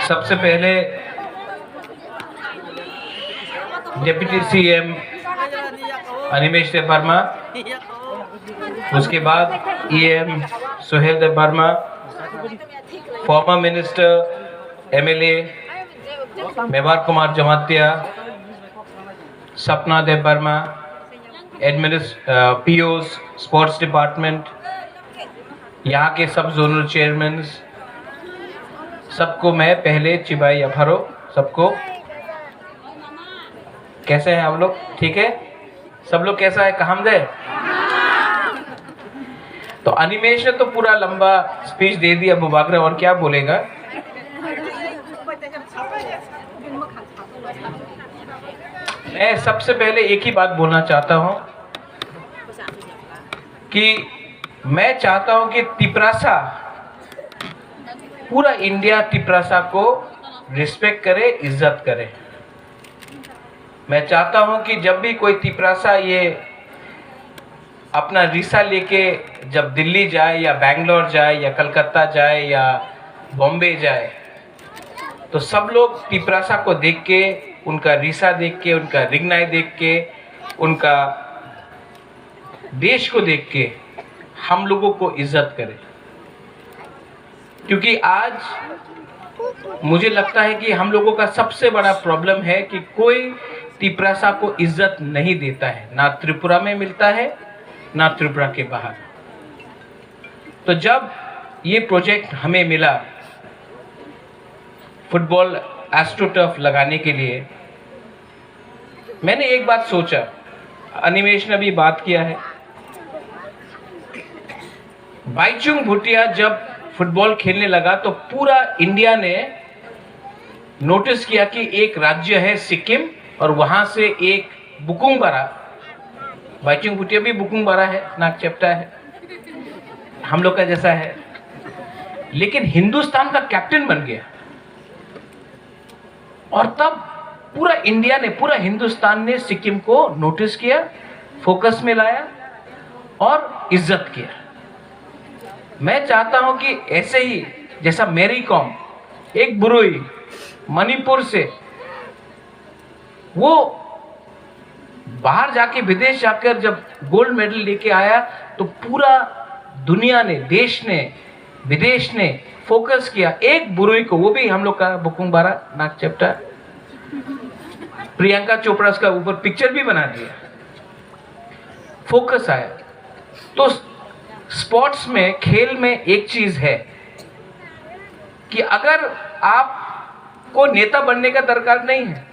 सबसे पहले deputy CM Animesh Dev Varma, उसके बाद EM Suhel Dev Varma, former minister MLA Mevar Kumar Jamatia, Sapna Dev Varma, पीओस स्पोर्ट्स डिपार्टमेंट, यहाँ के सब जोनल चेयरमैन, सबको मैं पहले चिबाई अफारो। सबको कैसे हैं आप लोग? ठीक है? सब लोग कैसा है? कहाँ गए? तो अनिमेश ने तो पूरा लंबा स्पीच दे दिया, अबू बकर और क्या बोलेगा। मैं सबसे पहले एक ही बात बोलना चाहता हूं कि मैं चाहता हूं कि तिपरासा, पूरा इंडिया तिपरासा को रिस्पेक्ट करे, इज्जत करे। मैं चाहता हूं कि जब भी कोई तिपरासा ये अपना रिसा लेके जब दिल्ली जाए या बैंगलोर जाए या कलकत्ता जाए या बॉम्बे जाए, तो सब लोग तिपरासा को देख के, उनका रिसा देख के, उनका रिंगनाई देख के, उनका देश को देख के हम लोगों को इज्जत करें। क्योंकि आज मुझे लगता है कि हम लोगों का सबसे बड़ा प्रॉब्लम है कि कोई तिपरासा को इज्जत नहीं देता है, ना त्रिपुरा में मिलता है ना त्रिपुरा के बाहर। तो जब ये प्रोजेक्ट हमें मिला फुटबॉल एस्ट्रोटर्फ लगाने के लिए, मैंने एक बात सोचा, अनिमेश ने भी बात किया है। बाईचुंग भूटिया जब फुटबॉल खेलने लगा तो पूरा इंडिया ने नोटिस किया कि एक राज्य है सिक्किम और वहां से एक बुकुंगबारा, बाईचुंग भूटिया भी बुकुंगबारा है, नाक चेप्टा है, हम लोग का जैसा है, लेकिन हिंदुस्तान का कैप्टन बन गया। और तब पूरा इंडिया ने, पूरा हिंदुस्तान ने सिक्किम को नोटिस किया, फोकस में लाया और इज्जत किया। मैं चाहता हूं कि ऐसे ही जैसा मेरी कॉम, एक बुरुई मणिपुर से, वो बाहर जाके, विदेश जाकर जब गोल्ड मेडल लेके आया तो पूरा दुनिया ने, देश ने, विदेश ने फोकस किया एक बुरुई को, वो भी हम लोग का बुकुंगबारा, नाक चेप्टा। प्रियंका चोपड़ा उसका ऊपर पिक्चर भी बना दिया, फोकस आया। तो स्पोर्ट्स में, खेल में एक चीज है कि अगर आपको नेता बनने का दरकार नहीं है,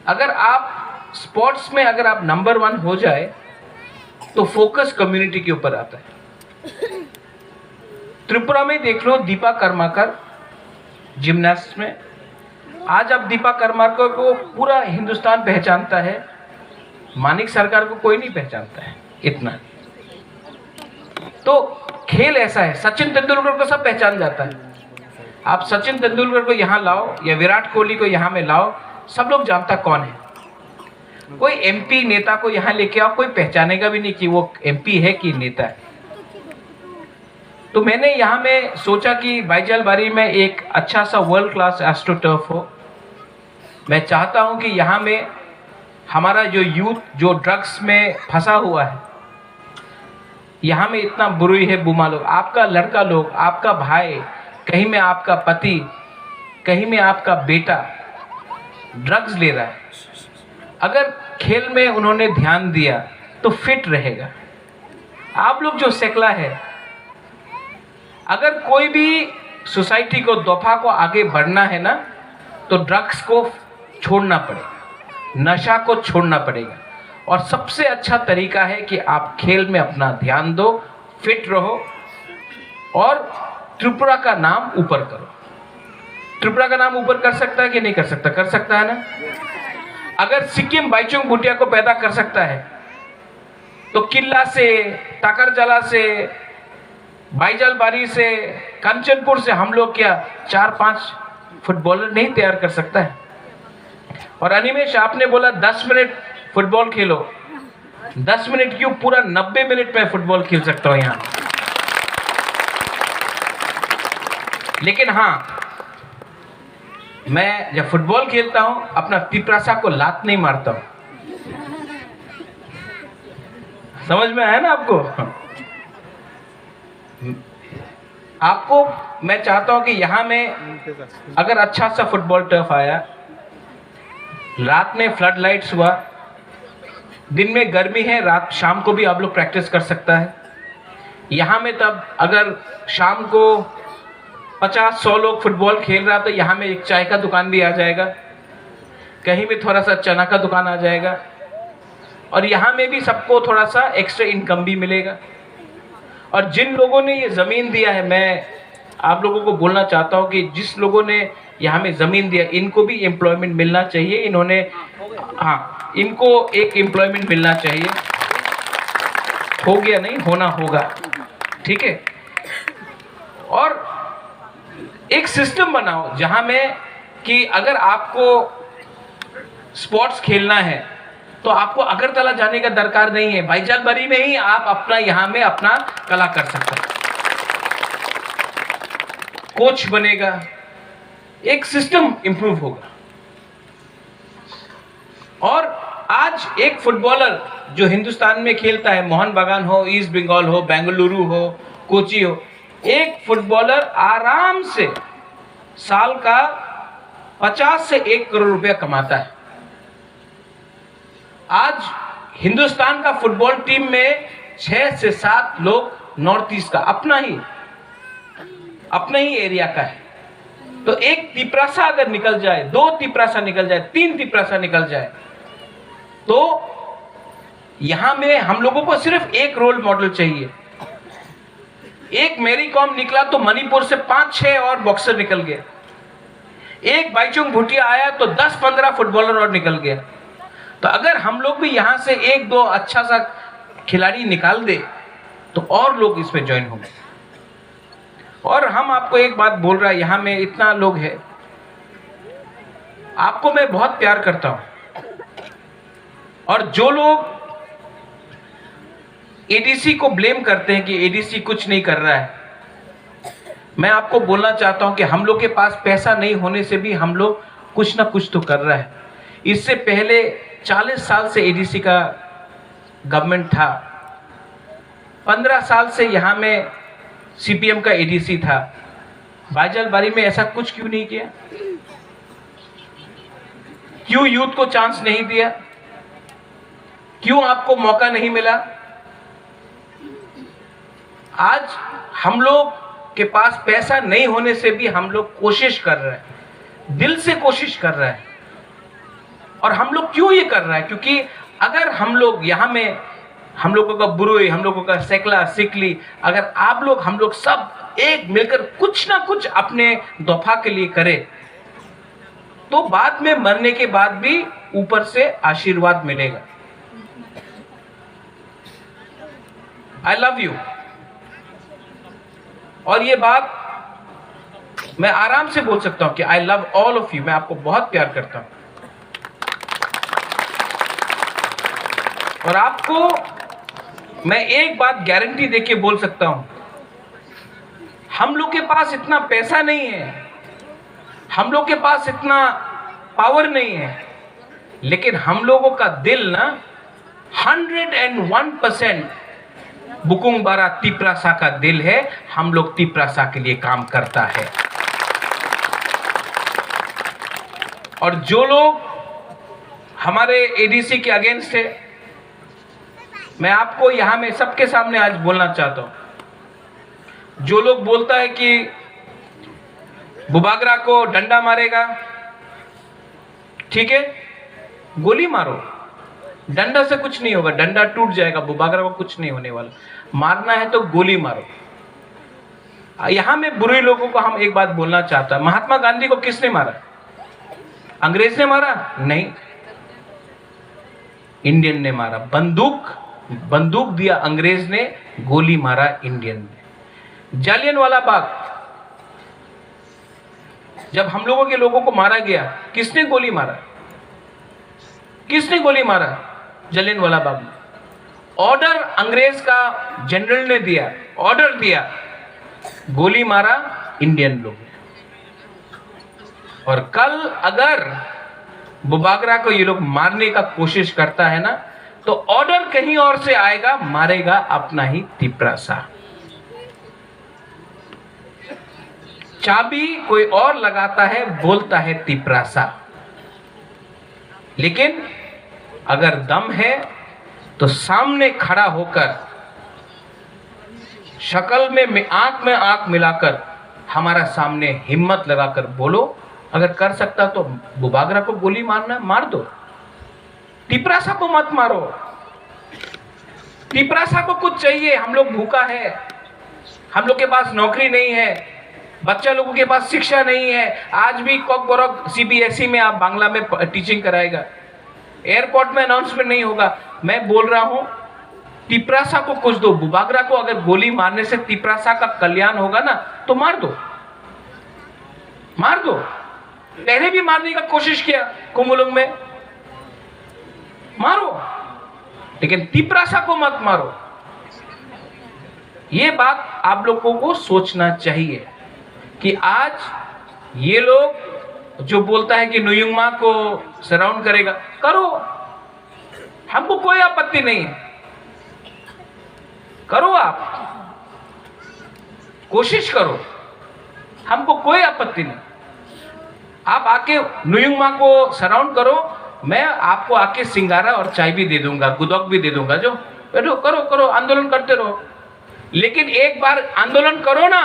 अगर आप स्पोर्ट्स में अगर आप नंबर 1 हो जाए तो फोकस कम्युनिटी के ऊपर आता है। त्रिपुरा में देख लो, दीपा कर्माकर जिम्नास्ट में, आज अब दीपा कर्माकर को पूरा हिंदुस्तान पहचानता है, मानिक सरकार को कोई नहीं पहचानता है इतना। तो खेल ऐसा है, सचिन तेंदुलकर को सब पहचान जाता है। आप सचिन तेंदुलकर को यहाँ लाओ या विराट कोहली को यहाँ में लाओ, सब लोग जानता कौन है। कोई एमपी नेता को यहाँ लेके आओ, कोई पहचानेगा भी नहीं कि वो एमपी है कि नेता है। तो मैंने यहाँ में सोचा कि बाईजालबारी में एक अच्छा सा वर्ल्ड क्लास एस्ट्रोटर्फ हो। मैं चाहता हूँ कि यहाँ में हमारा जो यूथ जो ड्रग्स में फंसा हुआ है, यहाँ में इतना बुरुई है, बुमा लोग, आपका लड़का लोग, आपका भाई, कहीं में आपका पति, कहीं में आपका बेटा ड्रग्स ले रहा है। अगर खेल में उन्होंने ध्यान दिया तो फिट रहेगा। आप लोग जो सेकला है, अगर कोई भी सोसाइटी को, दफा को आगे बढ़ना है ना, तो ड्रग्स को छोड़ना पड़ेगा, नशा को छोड़ना पड़ेगा। और सबसे अच्छा तरीका है कि आप खेल में अपना ध्यान दो, फिट रहो और त्रिपुरा का नाम ऊपर करो। त्रिपुरा का नाम ऊपर कर सकता है कि नहीं कर सकता? कर सकता है ना। अगर सिक्किम बाईचुंग भूटिया को पैदा कर सकता है तो किल्ला से, टाकरजला से, बाईजालबारी से, कंचनपुर से हम लोग क्या 4-5 फुटबॉलर नहीं तैयार कर सकता है? और अनिमेश, आपने बोला 10 मिनट फुटबॉल खेलो, 10 मिनट क्यों, पूरा 90 मिनट में फुटबॉल खेल सकता हूं यहाँ। लेकिन हाँ, मैं जब फुटबॉल खेलता हूं अपना तिपरासा को लात नहीं मारता हूं। समझ में आया ना आपको? आपको मैं चाहता हूं कि यहां में अगर अच्छा सा फुटबॉल टर्फ आया, रात में फ्लड लाइट्स हुआ, दिन में गर्मी है, रात शाम को भी आप लोग प्रैक्टिस कर सकता है यहां में। तब अगर शाम को 50-100 लोग फुटबॉल खेल रहा तो यहाँ में एक चाय का दुकान भी आ जाएगा, कहीं में थोड़ा सा चना का दुकान आ जाएगा, और यहाँ में भी सबको थोड़ा सा एक्स्ट्रा इनकम भी मिलेगा। और जिन लोगों ने ये ज़मीन दिया है, मैं आप लोगों को बोलना चाहता हूँ कि जिस लोगों ने यहाँ में ज़मीन दिया, इनको भी एम्प्लॉयमेंट मिलना चाहिए। इन्होंने, हाँ, इनको एक एम्प्लॉयमेंट मिलना चाहिए। हो गया नहीं, होना होगा, ठीक है? और एक सिस्टम बनाओ जहां में कि अगर आपको स्पोर्ट्स खेलना है तो आपको अगरतला जाने का दरकार नहीं है, भाईजालबाड़ी में ही आप अपना यहां में अपना कला कर सकते हैं। कोच बनेगा, एक सिस्टम इंप्रूव होगा। और आज एक फुटबॉलर जो हिंदुस्तान में खेलता है, मोहन बागान हो, ईस्ट बंगाल हो, बेंगलुरु हो, कोची हो, एक फुटबॉलर आराम से साल का 50 से 1 करोड़ रुपया कमाता है। आज हिंदुस्तान का फुटबॉल टीम में 6 से 7 लोग नॉर्थ ईस्ट का अपना ही एरिया का है। तो एक तिपरासा अगर निकल जाए, 2 तिपरासा निकल जाए, 3 तिपरासा निकल जाए, तो यहां में हम लोगों को सिर्फ एक रोल मॉडल चाहिए। एक मैरी कॉम निकला तो मणिपुर से 5-6 और बॉक्सर निकल गए। एक बाईचुंग भूटिया आया तो 10-15 फुटबॉलर और निकल गया। तो अगर हम लोग भी यहां से 1-2 अच्छा सा खिलाड़ी निकाल दे तो और लोग इसमें ज्वाइन होंगे। और हम आपको एक बात बोल रहा है, यहां में इतना लोग है, आपको मैं बहुत प्यार करता हूं। और जो लोग एडीसी को ब्लेम करते हैं कि एडीसी कुछ नहीं कर रहा है, मैं आपको बोलना चाहता हूं कि हम लोग के पास पैसा नहीं होने से भी हम लोग कुछ ना कुछ तो कर रहा है। इससे पहले 40 साल से एडीसी का गवर्नमेंट था, 15 साल से यहां में सीपीएम का एडीसी था। भाईजालबाड़ी में ऐसा कुछ क्यों नहीं किया? क्यों यूथ को चांस नहीं दिया? क्यों आपको मौका नहीं मिला? आज हम लोग के पास पैसा नहीं होने से भी हम लोग कोशिश कर रहे हैं, दिल से कोशिश कर रहे हैं। और हम लोग क्यों ये कर रहे हैं? क्योंकि अगर हम लोग यहाँ में, हम लोगों का बुरुई, हम लोगों का सेकला, सिकली, अगर आप लोग, हम लोग सब एक मिलकर कुछ ना कुछ अपने दफा के लिए करें, तो बाद में मरने के बाद भी ऊपर से आशीर्वाद मिलेगा। I love you. और ये बात मैं आराम से बोल सकता हूं कि I love all of you. मैं आपको बहुत प्यार करता हूं। और आपको मैं एक बात गारंटी देके बोल सकता हूं, हम लोग के पास इतना पैसा नहीं है, हम लोग के पास इतना पावर नहीं है, लेकिन हम लोगों का दिल ना 101% बुकुंग बारा तिपरासा का दिल है। हम लोग तिपरासा के लिए काम करता है। और जो लोग हमारे एडीसी के अगेंस्ट है, मैं आपको यहां में सबके सामने आज बोलना चाहता हूं। जो लोग बोलता है कि बुबागरा को डंडा मारेगा, ठीक है, गोली मारो, डंडा से कुछ नहीं होगा, डंडा टूट जाएगा, बुबागरा को कुछ नहीं होने वाला। मारना है तो गोली मारो। यहां में बुरे लोगों को हम एक बात बोलना चाहता है, महात्मा गांधी को किसने मारा? अंग्रेज ने मारा? नहीं, इंडियन ने मारा। बंदूक दिया अंग्रेज ने, गोली मारा इंडियन ने। जालियनवाला बाग, जब हम लोगों के लोगों को मारा गया, किसने गोली मारा? किसने गोली मारा? जालियनवाला बाग में ऑर्डर अंग्रेज का जनरल ने दिया, ऑर्डर दिया, गोली मारा इंडियन लोग हैं। और कल अगर बुबागरा को ये लोग मारने का कोशिश करता है ना, तो ऑर्डर कहीं और से आएगा, मारेगा अपना ही तिपरासा। चाबी कोई और लगाता है, बोलता है तिपरासा। लेकिन अगर दम है तो सामने खड़ा होकर, शक्ल में आंख मिलाकर हमारा सामने हिम्मत लगाकर बोलो। अगर कर सकता तो बुबागरा को गोली मारना मार दो, तिपरासा को मत मारो। तिपरासा को कुछ चाहिए, हम लोग भूखा है, हम लोग के पास नौकरी नहीं है, बच्चा लोगों के पास शिक्षा नहीं है। आज भी कॉकबोरक सीबीएसई में आप बांग्ला में टीचिंग कराएगा, एयरपोर्ट में अनाउंसमेंट नहीं होगा। मैं बोल रहा हूं तिपरासा को कुछ दो। बुबागरा को अगर गोली मारने से तिपरासा का कल्याण होगा ना, तो मार दो, मार दो। पहले भी मारने का कोशिश किया कुमुलुंग में, मारो, लेकिन तिपरासा को मत मारो। ये बात आप लोगों को सोचना चाहिए कि आज ये लोग जो बोलता है कि नुयुंगमा को सराउंड करेगा, करो, हमको कोई आपत्ति नहीं है, करो, आप कोशिश करो, हमको कोई आपत्ति नहीं। आप आके नुयुंगमा को सराउंड करो, मैं आपको आके सिंगारा और चाय भी दे दूंगा, गुदौक भी दे दूंगा। जो बैठो, करो करो, आंदोलन करते रहो। लेकिन एक बार आंदोलन करो ना,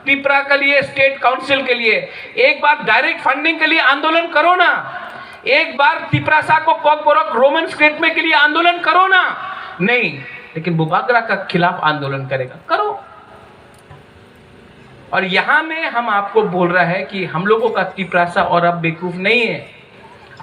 तिपरा के लिए, स्टेट काउंसिल के लिए, एक बार डायरेक्ट फंडिंग के लिए आंदोलन करो ना, एक बार तिपरासा को कॉकबोरक रोमन स्टेट में के लिए आंदोलन करो ना। नहीं, लेकिन बुबागरा का खिलाफ आंदोलन करेगा, करो। और यहां में हम आपको बोल रहा है कि हम लोगों का तिपरासा और अब बेवकूफ नहीं है।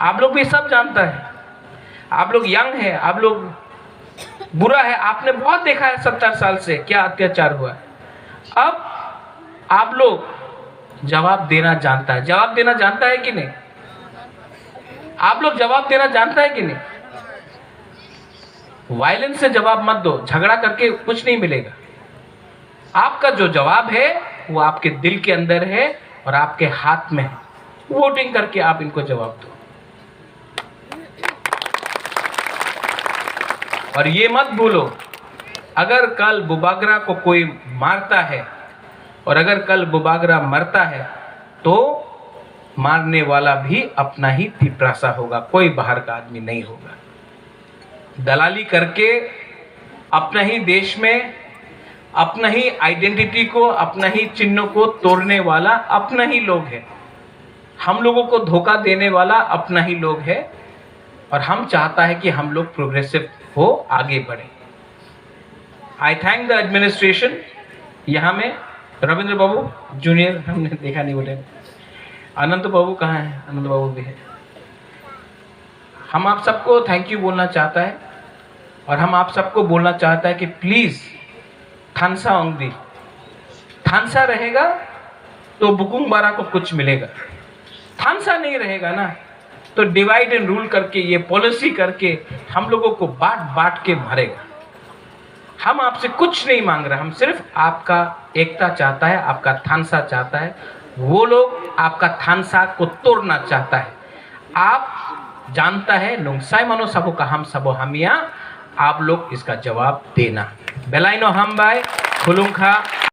आप लोग भी सब जानता है, आप लोग यंग है, आप लोग बुरा है, आपने बहुत देखा है 70 साल से क्या अत्याचार हुआ है। अब आप लोग जवाब देना जानता है, जवाब देना जानता है कि नहीं? आप लोग जवाब देना जानता है कि नहीं? वायलेंस से जवाब मत दो, झगड़ा करके कुछ नहीं मिलेगा। आपका जो जवाब है वो आपके दिल के अंदर है और आपके हाथ में है। वोटिंग करके आप इनको जवाब दो। और ये मत भूलो, अगर कल बुबागरा को कोई मारता है और अगर कल बुबागरा मरता है, तो मारने वाला भी अपना ही तिपरासा होगा, कोई बाहर का आदमी नहीं होगा। दलाली करके अपना ही देश में अपना ही आइडेंटिटी को, अपना ही चिन्ह को तोड़ने वाला अपना ही लोग है। हम लोगों को धोखा देने वाला अपना ही लोग है। और हम चाहता है कि हम लोग प्रोग्रेसिव हो, आगे बढ़े। आई थैंक द एडमिनिस्ट्रेशन। यहाँ में रविंद्र बाबू जूनियर हमने देखा नहीं, बोले अनंत बाबू कहाँ है? अनंत बाबू भी है। हम आप सबको थैंक यू बोलना चाहता है और हम आप सबको बोलना चाहता है कि प्लीज़ थानसा ओंगदी, थानसा रहेगा तो बुकुंग बारा को कुछ मिलेगा। थानसा नहीं रहेगा ना, तो डिवाइड एंड रूल करके, ये पॉलिसी करके हम लोगों को बांट बांट के मारेगा। हम आपसे कुछ नहीं मांग रहे, हम सिर्फ आपका एकता चाहता है, आपका थानसा चाहता है। वो लोग आपका थानसा को तोड़ना चाहता है। आप जानता है नोंगसाई मनो सबो का हम सबो हमिया, आप लोग इसका जवाब देना। बेलाइनो हम बाय खुलुंखा।